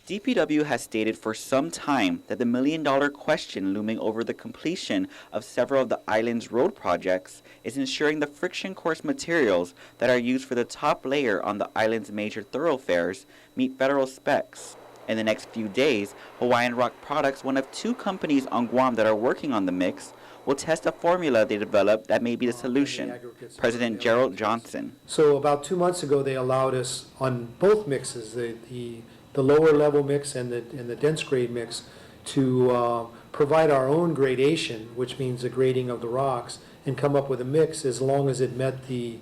DPW has stated for some time that the million-dollar question looming over the completion of several of the island's road projects is ensuring the friction course materials that are used for the top layer on the island's major thoroughfares meet federal specs. In the next few days, Hawaiian Rock Products, one of two companies on Guam that are working on the mix, will test a formula they developed that may be the solution. President Gerald Johnson. So about 2 months ago, they allowed us on both mixes, the lower level mix and the dense grade mix, to provide our own gradation, which means the grading of the rocks, and come up with a mix as long as it met the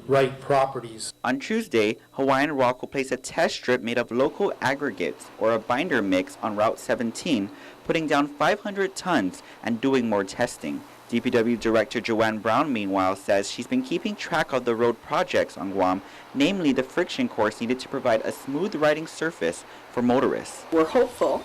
right properties. On Tuesday, Hawaiian Rock will place a test strip made of local aggregates, or a binder mix, on Route 17, putting down 500 tons and doing more testing. DPW Director Joanne Brown, meanwhile, says she's been keeping track of the road projects on Guam, namely the friction course needed to provide a smooth riding surface for motorists. We're hopeful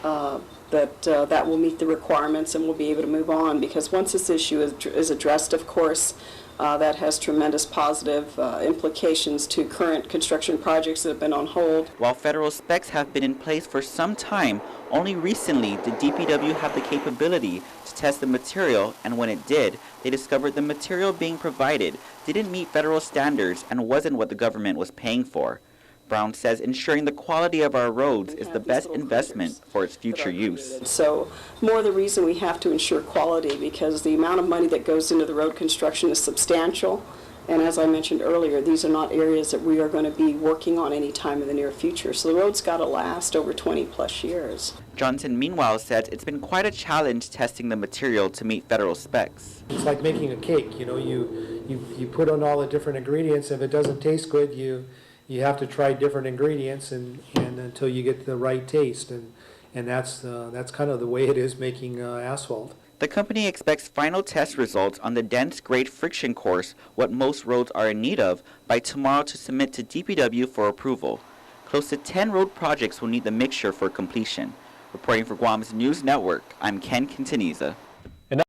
that will meet the requirements and we'll be able to move on, because once this issue is addressed, of course, that has tremendous positive implications to current construction projects that have been on hold. While federal specs have been in place for some time, only recently did DPW have the capability to test the material, and when it did, they discovered the material being provided didn't meet federal standards and wasn't what the government was paying for. Brown says ensuring the quality of our roads is the best investment for its future use. So more the reason we have to ensure quality, because the amount of money that goes into the road construction is substantial. And as I mentioned earlier, these are not areas that we are going to be working on any time in the near future. So the road's got to last over 20 plus years. Johnson, meanwhile, said it's been quite a challenge testing the material to meet federal specs. It's like making a cake. You know, you put on all the different ingredients. If it doesn't taste good, you have to try different ingredients and until you get the right taste, and that's kind of the way it is making asphalt. The company expects final test results on the dense grade friction course, what most roads are in need of, by tomorrow to submit to DPW for approval. Close to 10 road projects will need the mixture for completion. Reporting for Guam's News Network, I'm Ken Quintaniza.